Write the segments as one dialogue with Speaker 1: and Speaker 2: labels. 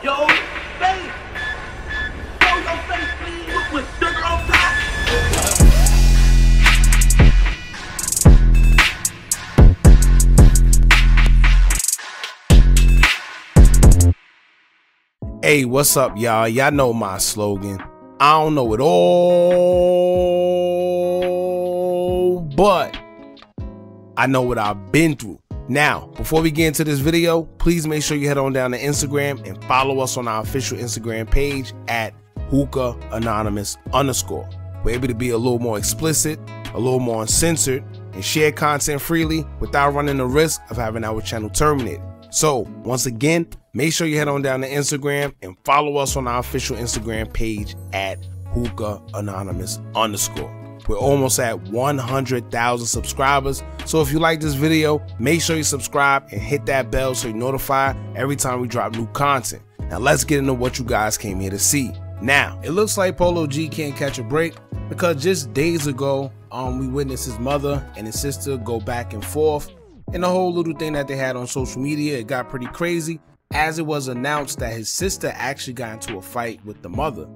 Speaker 1: Yo, face. Show your face, please. With sugar on top.
Speaker 2: Hey, what's up, y'all? Y'all know my slogan. I don't know it all, but I know what I've been through. Now, before we get into this video, please make sure you head on down to Instagram and follow us on our official Instagram page at Hookah Anonymous _. We're able to be a little more explicit, a little more uncensored, and share content freely without running the risk of having our channel terminated. So, once again, make sure you head on down to Instagram and follow us on our official Instagram page at Hookah Anonymous _. We're almost at 100,000 subscribers. So if you like this video, make sure you subscribe and hit that bell so you're notified every time we drop new content. Now let's get into what you guys came here to see. Now, it looks like Polo G can't catch a break because just days ago, we witnessed his mother and his sister go back and forth. And the whole little thing that they had on social media, it got pretty crazy as it was announced that his sister actually got into a fight with the mother.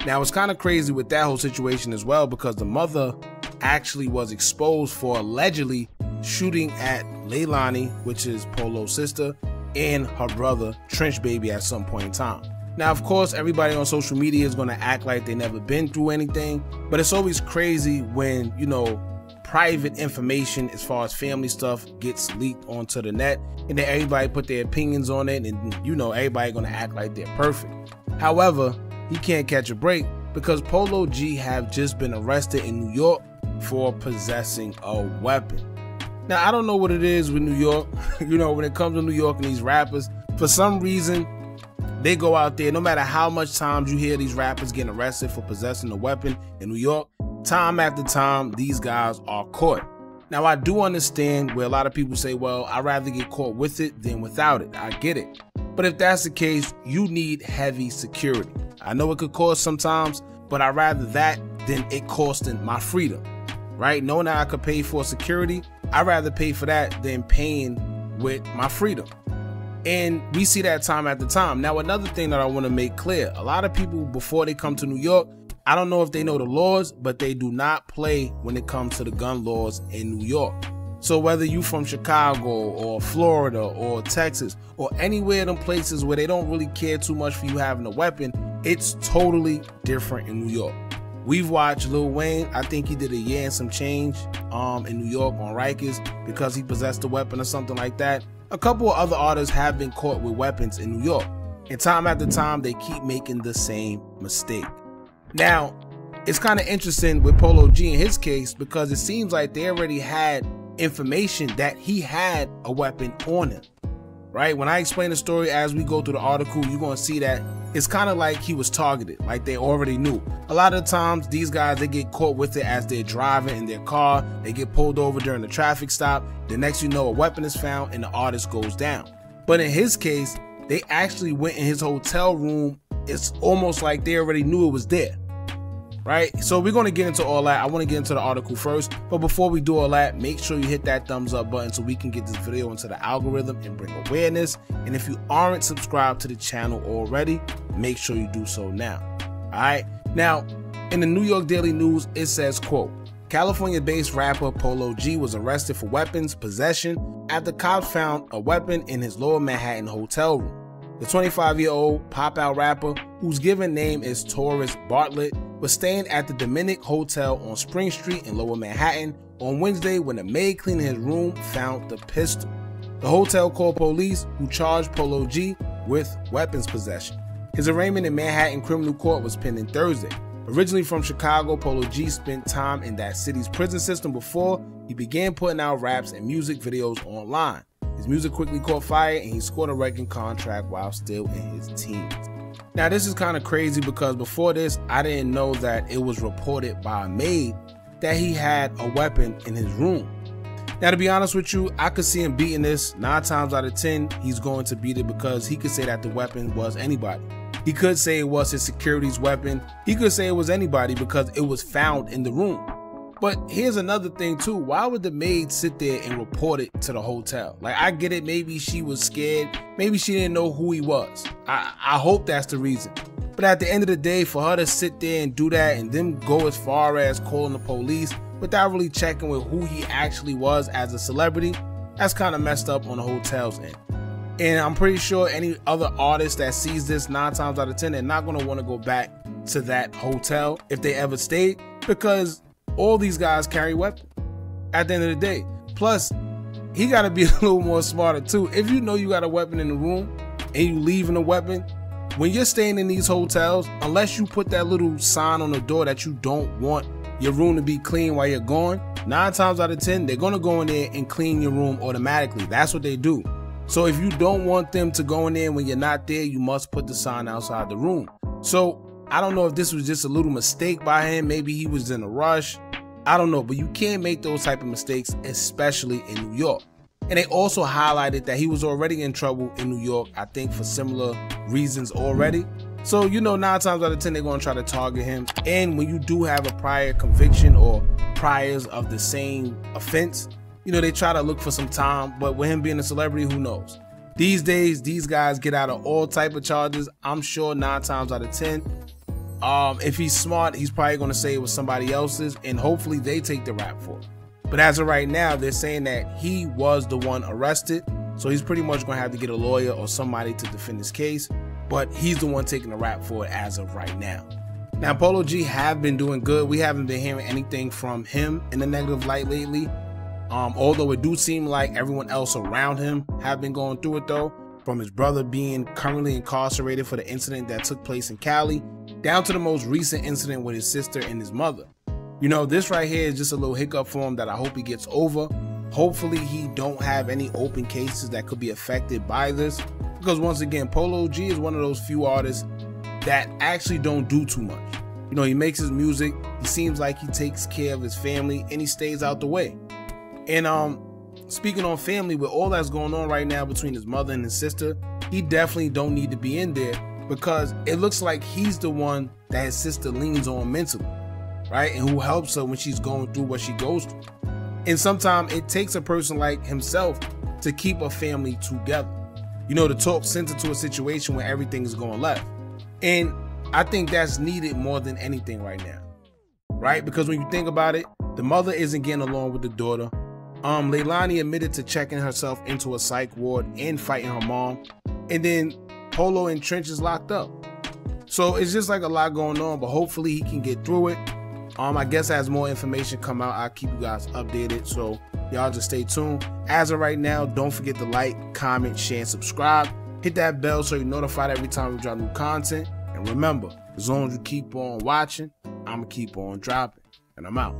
Speaker 2: Now, it's kind of crazy with that whole situation as well because the mother actually was exposed for allegedly shooting at Leilani, which is Polo's sister, and her brother, Trench Baby, at some point in time. Now, of course, everybody on social media is going to act like they never been through anything, but it's always crazy when, you know, private information as far as family stuff gets leaked onto the net and then everybody put their opinions on it and, you know, everybody going to act like they're perfect. However, he can't catch a break because Polo G have just been arrested in New York for possessing a weapon. Now, I don't know what it is with New York. You know, when it comes to New York and these rappers, for some reason, they go out there, no matter how much times you hear these rappers getting arrested for possessing a weapon in New York, time after time, these guys are caught. Now, I do understand where a lot of people say, well, I'd rather get caught with it than without it. I get it. But if that's the case, you need heavy security. I know it could cost sometimes, but I'd rather that than it costing my freedom, right? Knowing that I could pay for security, I'd rather pay for that than paying with my freedom. And we see that time after time. Now, another thing that I want to make clear, a lot of people before they come to New York, I don't know if they know the laws, but they do not play when it comes to the gun laws in New York. So whether you from Chicago or Florida or Texas or anywhere in them places where they don't really care too much for you having a weapon, it's totally different in New York. We've watched Lil Wayne. I think he did a year and some change in New York on Rikers because he possessed a weapon or something like that. A couple of other artists have been caught with weapons in New York. And time after time, they keep making the same mistake. Now, it's kind of interesting with Polo G in his case because it seems like they already had information that he had a weapon on him, right? When I explain the story as we go through the article, you're going to see that it's kind of like he was targeted, like they already knew. A lot of the times, these guys, they get caught with it as they're driving in their car. They get pulled over during the traffic stop. The next you know, a weapon is found and the artist goes down. But in his case, they actually went in his hotel room. It's almost like they already knew it was there. Right, so we're going to get into all that. I want to get into the article first, but before we do all that, make sure you hit that thumbs up button so we can get this video into the algorithm and bring awareness. And if you aren't subscribed to the channel already, make sure you do so now. All right, now in the New York Daily News, it says, quote, California-based rapper Polo G was arrested for weapons possession after cops found a weapon in his Lower Manhattan hotel room. The 25-year-old pop-out rapper, whose given name is Taurus Bartlett, was staying at the Dominic Hotel on Spring Street in Lower Manhattan on Wednesday when a maid cleaning his room found the pistol. The hotel called police, who charged Polo G with weapons possession. His arraignment in Manhattan Criminal Court was pending Thursday. Originally from Chicago, Polo G spent time in that city's prison system before he began putting out raps and music videos online. His music quickly caught fire and he scored a record contract while still in his teens. Now, this is kind of crazy because before this, I didn't know that it was reported by a maid that he had a weapon in his room. Now, to be honest with you, I could see him beating this. 9 times out of 10, he's going to beat it because he could say that the weapon was anybody. He could say it was his security's weapon. He could say it was anybody because it was found in the room. But here's another thing too. Why would the maid sit there and report it to the hotel? Like, I get it. Maybe she was scared. Maybe she didn't know who he was. I hope that's the reason. But at the end of the day, for her to sit there and do that and then go as far as calling the police without really checking with who he actually was as a celebrity, that's kind of messed up on the hotel's end. And I'm pretty sure any other artist that sees this 9 times out of 10, they're not going to want to go back to that hotel if they ever stayed, because all these guys carry weapons at the end of the day. Plus, he got to be a little more smarter too. If you know you got a weapon in the room and you leaving a weapon, when you're staying in these hotels, unless you put that little sign on the door that you don't want your room to be clean while you're gone, 9 times out of 10, they're going to go in there and clean your room automatically. That's what they do. So if you don't want them to go in there when you're not there, you must put the sign outside the room. So I don't know if this was just a little mistake by him. Maybe he was in a rush. I don't know, but you can't make those type of mistakes, especially in New York. And they also highlighted that he was already in trouble in New York, I think for similar reasons already. So, you know, 9 times out of 10, they're going to try to target him. And when you do have a prior conviction or priors of the same offense, you know, they try to look for some time. But with him being a celebrity, who knows? These days, these guys get out of all type of charges. I'm sure 9 times out of 10, if he's smart, he's probably going to say it was somebody else's, and hopefully they take the rap for it. But as of right now, they're saying that he was the one arrested. So he's pretty much going to have to get a lawyer or somebody to defend his case. But he's the one taking the rap for it as of right now. Now, Polo G have been doing good. We haven't been hearing anything from him in a negative light lately. Although it do seem like everyone else around him have been going through it though. From his brother being currently incarcerated for the incident that took place in Cali, down to the most recent incident with his sister and his mother. You know, this right here is just a little hiccup for him that I hope he gets over. Hopefully he don't have any open cases that could be affected by this. Because once again, Polo G is one of those few artists that actually don't do too much. You know, he makes his music, he seems like he takes care of his family, and he stays out the way. And speaking on family, with all that's going on right now between his mother and his sister, he definitely don't need to be in there, because it looks like he's the one that his sister leans on mentally, right? And who helps her when she's going through what she goes through. And sometimes it takes a person like himself to keep a family together. You know, to talk sense into a situation where everything is going left. And I think that's needed more than anything right now, right? Because when you think about it, the mother isn't getting along with the daughter. Leilani admitted to checking herself into a psych ward and fighting her mom. And then Polo in trenches locked up. So it's just like a lot going on, but hopefully he can get through it. I guess as more information come out, I'll keep you guys updated. So y'all just stay tuned. As of right now, don't forget to like, comment, share, and subscribe. Hit that bell so you're notified every time we drop new content. And remember, as long as you keep on watching, I'm going to keep on dropping. And I'm out.